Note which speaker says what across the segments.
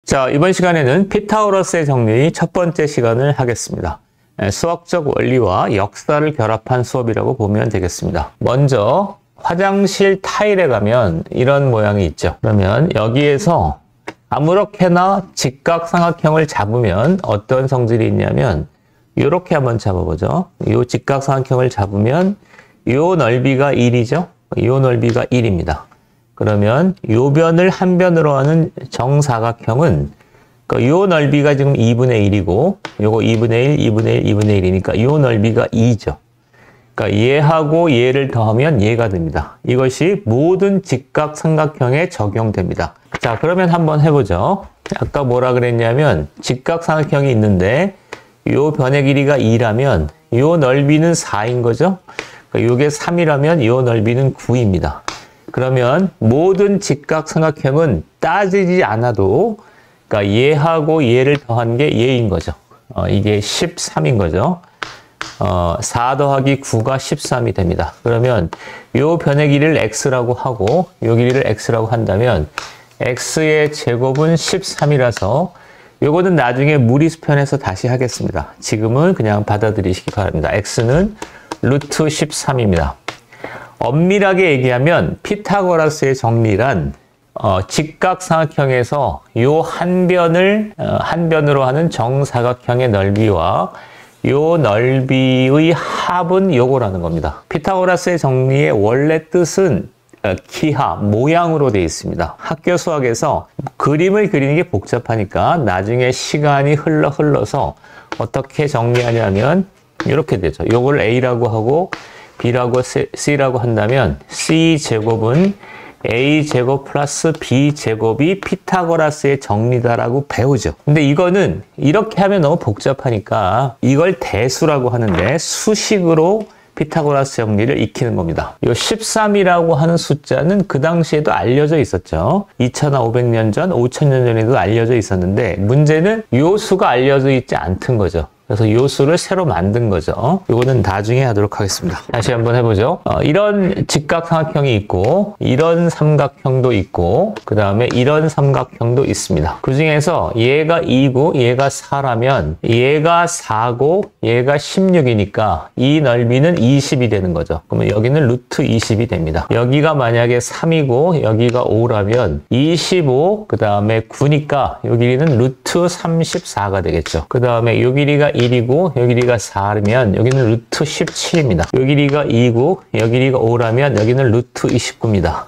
Speaker 1: 자, 이번 시간에는 피타고라스의 정리 첫 번째 시간을 하겠습니다. 수학적 원리와 역사를 결합한 수업이라고 보면 되겠습니다. 먼저 화장실 타일에 가면 이런 모양이 있죠. 그러면 여기에서 아무렇게나 직각삼각형을 잡으면 어떤 성질이 있냐면 이렇게 한번 잡아보죠. 이 직각삼각형을 잡으면 이 넓이가 1이죠. 이 넓이가 1입니다. 그러면 요 변을 한 변으로 하는 정사각형은 요 넓이가 지금 2분의 1이고 요거 2분의 1, 2분의 1, 2분의 1이니까 요 넓이가 2죠. 그러니까 얘하고 얘를 더하면 얘가 됩니다. 이것이 모든 직각삼각형에 적용됩니다. 자, 그러면 한번 해보죠. 아까 뭐라 그랬냐면 직각삼각형이 있는데 요 변의 길이가 2라면 요 넓이는 4인 거죠. 그러니까 요게 3이라면 요 넓이는 9입니다. 그러면 모든 직각삼각형은 따지지 않아도 그러니까 얘하고 얘를 더한 게 얘인 거죠. 이게 13인 거죠. 4 더하기 9가 13이 됩니다. 그러면 요 변의 길이를 x라고 하고 요 길이를 x라고 한다면 x의 제곱은 13이라서 요거는 나중에 무리수편에서 다시 하겠습니다. 지금은 그냥 받아들이시기 바랍니다. x는 루트 13입니다. 엄밀하게 얘기하면 피타고라스의 정리란 직각삼각형에서 요 한 변으로 하는 정사각형의 넓이와 요 넓이의 합은 요거라는 겁니다. 피타고라스의 정리의 원래 뜻은 기하, 모양으로 되어 있습니다. 학교 수학에서 그림을 그리는 게 복잡하니까 나중에 시간이 흘러서 어떻게 정리하냐면 이렇게 되죠. 요걸 A라고 하고 B라고 C라고 한다면 C제곱은 A제곱 플러스 B제곱이 피타고라스의 정리다라고 배우죠. 근데 이거는 이렇게 하면 너무 복잡하니까 이걸 대수라고 하는데 수식으로 피타고라스 정리를 익히는 겁니다. 이 13이라고 하는 숫자는 그 당시에도 알려져 있었죠. 2500년 전, 5000년 전에도 알려져 있었는데 문제는 이 수가 알려져 있지 않던 거죠. 그래서 이 수를 새로 만든 거죠. 이거는 나중에 하도록 하겠습니다. 다시 한번 해보죠. 이런 직각삼각형이 있고 이런 삼각형도 있고 그 다음에 이런 삼각형도 있습니다. 그 중에서 얘가 2고 얘가 4라면 얘가 4고 얘가 16이니까 이 넓이는 20이 되는 거죠. 그러면 여기는 루트 20이 됩니다. 여기가 만약에 3이고 여기가 5라면 25, 그 다음에 9니까 요 길이는 루트 34가 되겠죠. 그 다음에 요 길이가 1이고 여기 길이가 4라면 여기는 루트 17입니다. 여기 길이가 2고 여기 길이가 5라면 여기는 루트 29입니다.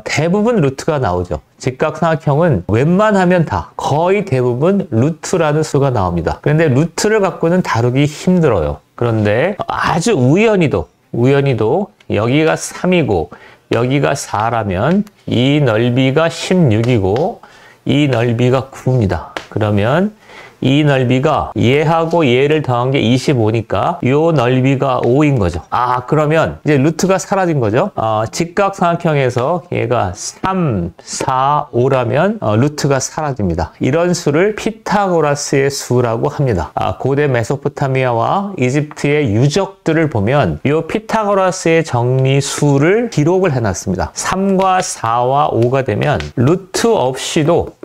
Speaker 1: 대부분 루트가 나오죠. 직각삼각형은 웬만하면 다 거의 대부분 루트라는 수가 나옵니다. 그런데 루트를 갖고는 다루기 힘들어요. 그런데 아주 우연히도 여기가 3이고 여기가 4라면 이 넓이가 16이고 이 넓이가 9입니다. 그러면 이 넓이가 얘하고 얘를 더한 게 25니까 요 넓이가 5인 거죠. 그러면 이제 루트가 사라진 거죠. 직각삼각형에서 얘가 3, 4, 5라면 루트가 사라집니다. 이런 수를 피타고라스의 수라고 합니다. 고대 메소포타미아와 이집트의 유적들을 보면 요 피타고라스의 정리수를 기록을 해놨습니다. 3과 4와 5가 되면 루트 없이도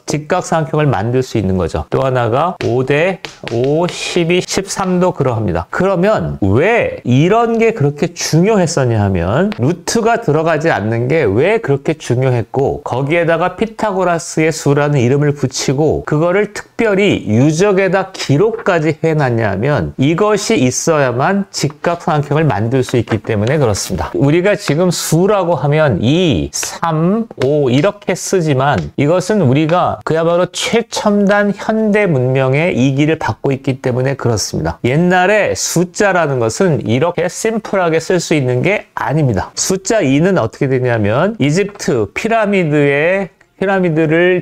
Speaker 1: 직각삼각형을 만들 수 있는 거죠. 또 하나가 5대 5, 12, 13도 그러합니다. 그러면 왜 이런 게 그렇게 중요했었냐 하면 루트가 들어가지 않는 게 왜 그렇게 중요했고 거기에다가 피타고라스의 수라는 이름을 붙이고 그거를 특별히 유적에다 기록까지 해놨냐 하면 이것이 있어야만 직각삼각형을 만들 수 있기 때문에 그렇습니다. 우리가 지금 수라고 하면 2, 3, 5 이렇게 쓰지만 이것은 우리가 그야말로 최첨단 현대 문명의 이기를 받고 있기 때문에 그렇습니다. 옛날에 숫자라는 것은 이렇게 심플하게 쓸 수 있는 게 아닙니다. 숫자 2는 어떻게 되냐면 이집트 피라미드를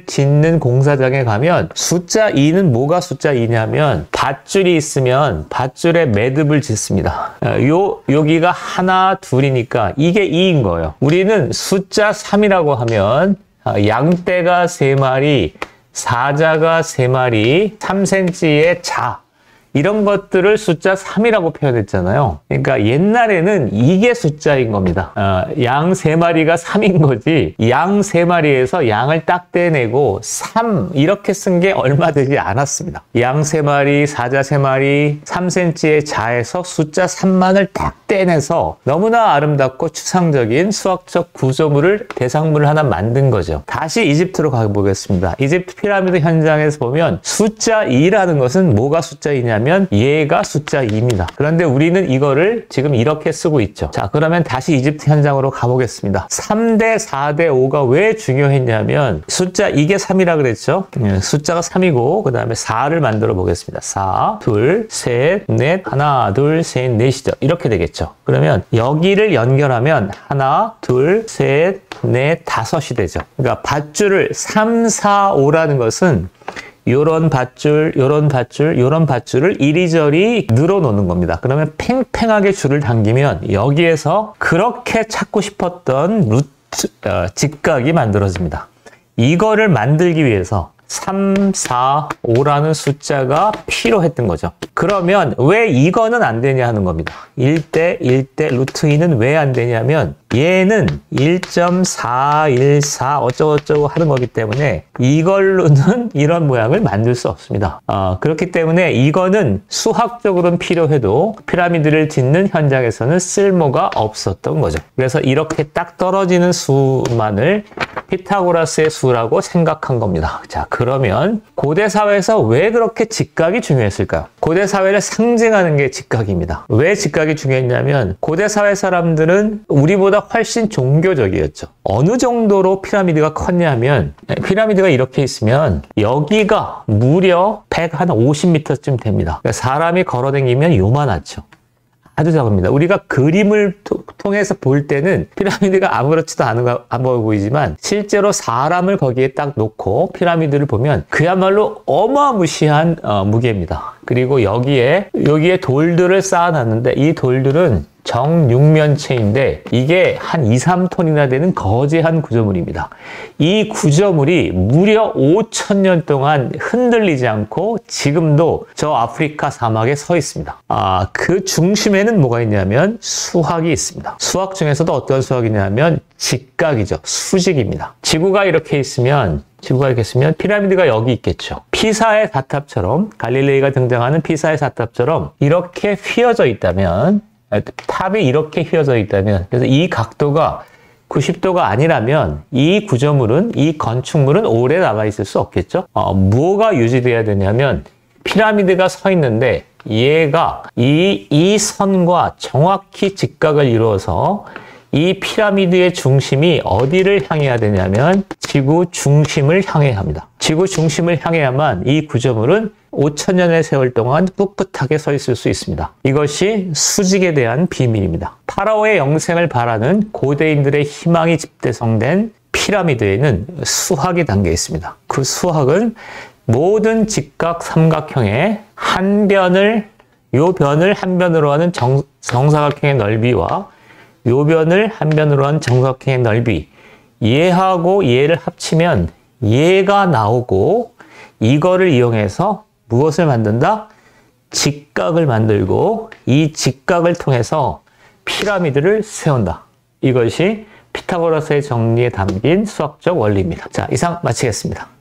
Speaker 1: 짓는 공사장에 가면 숫자 2는 뭐가 숫자 2냐면 밧줄이 있으면 밧줄에 매듭을 짓습니다. 여기가 하나, 둘이니까 이게 2인 거예요. 우리는 숫자 3이라고 하면 양떼가 3마리, 사자가 3마리, 3cm의 자 이런 것들을 숫자 3이라고 표현했잖아요. 그러니까 옛날에는 이게 숫자인 겁니다. 양 3마리가 3인 거지 양 3마리에서 양을 딱 떼내고 3 이렇게 쓴 게 얼마 되지 않았습니다. 양 3마리, 사자 3마리, 3cm의 자에서 숫자 3만을 딱 떼내서 너무나 아름답고 추상적인 수학적 구조물을 대상물을 하나 만든 거죠. 다시 이집트로 가보겠습니다. 이집트 피라미드 현장에서 보면 숫자 2라는 것은 뭐가 숫자 2냐면 얘가 숫자 2입니다. 그런데 우리는 이거를 지금 이렇게 쓰고 있죠. 자, 그러면 다시 이집트 현장으로 가보겠습니다. 3대 4대 5가 왜 중요했냐면 숫자 이게 3이라 그랬죠. 숫자가 3이고 그 다음에 4를 만들어 보겠습니다. 4, 둘, 셋, 넷, 하나, 둘, 셋, 넷이죠. 이렇게 되겠죠. 그러면 여기를 연결하면 하나, 둘, 셋, 넷, 다섯이 되죠. 그러니까 밧줄을 3, 4, 5라는 것은 요런 밧줄, 요런 밧줄, 요런 밧줄을 이리저리 늘어놓는 겁니다. 그러면 팽팽하게 줄을 당기면 여기에서 그렇게 찾고 싶었던 직각이 만들어집니다. 이거를 만들기 위해서 3, 4, 5라는 숫자가 필요했던 거죠. 그러면 왜 이거는 안 되냐 하는 겁니다. 1대 1대 루트 2는 왜 안 되냐면 얘는 1.414 어쩌고저쩌고 하는 거기 때문에 이걸로는 이런 모양을 만들 수 없습니다. 그렇기 때문에 이거는 수학적으로는 필요해도 피라미드를 짓는 현장에서는 쓸모가 없었던 거죠. 그래서 이렇게 딱 떨어지는 수만을 피타고라스의 수라고 생각한 겁니다. 자, 그러면 고대 사회에서 왜 그렇게 직각이 중요했을까요? 고대 사회를 상징하는 게 직각입니다. 왜 직각이 중요했냐면 고대 사회 사람들은 우리보다 훨씬 종교적이었죠. 어느 정도로 피라미드가 컸냐면 피라미드가 이렇게 있으면 여기가 무려 150m쯤 됩니다. 그러니까 사람이 걸어다니면 요만하죠. 아주 작습니다. 우리가 그림을 통해서 볼 때는 피라미드가 아무렇지도 않아 보이지만 실제로 사람을 거기에 딱 놓고 피라미드를 보면 그야말로 어마무시한 무게입니다. 그리고 여기에 돌들을 쌓아놨는데 이 돌들은 정육면체인데 이게 한 2, 3톤이나 되는 거대한 구조물입니다. 이 구조물이 무려 5,000년 동안 흔들리지 않고 지금도 저 아프리카 사막에 서 있습니다. 그 중심에는 뭐가 있냐면 수학이 있습니다. 수학 중에서도 어떤 수학이냐면 직각이죠. 수직입니다. 지구가 이렇게 있으면 피라미드가 여기 있겠죠. 피사의 사탑처럼 갈릴레이가 등장하는 피사의 사탑처럼 이렇게 휘어져 있다면 탑이 이렇게 휘어져 있다면 그래서 이 각도가 90도가 아니라면 이 구조물은 이 건축물은 오래 남아 있을 수 없겠죠. 뭐가 유지돼야 되냐면 피라미드가 서 있는데 얘가 이 선과 정확히 직각을 이루어서 이 피라미드의 중심이 어디를 향해야 되냐면 지구 중심을 향해야 합니다. 지구 중심을 향해야만 이 구조물은 5,000년의 세월 동안 꿋꿋하게 서 있을 수 있습니다. 이것이 수직에 대한 비밀입니다. 파라오의 영생을 바라는 고대인들의 희망이 집대성된 피라미드에는 수학이 담겨 있습니다. 그 수학은 모든 직각 삼각형의 한 변을 한 변으로 하는 정사각형의 넓이와 요 변을 한 변으로 한 정사각형의 넓이 얘하고 얘를 합치면 얘가 나오고 이거를 이용해서 무엇을 만든다? 직각을 만들고 이 직각을 통해서 피라미드를 세운다. 이것이 피타고라스의 정리에 담긴 수학적 원리입니다. 자, 이상 마치겠습니다.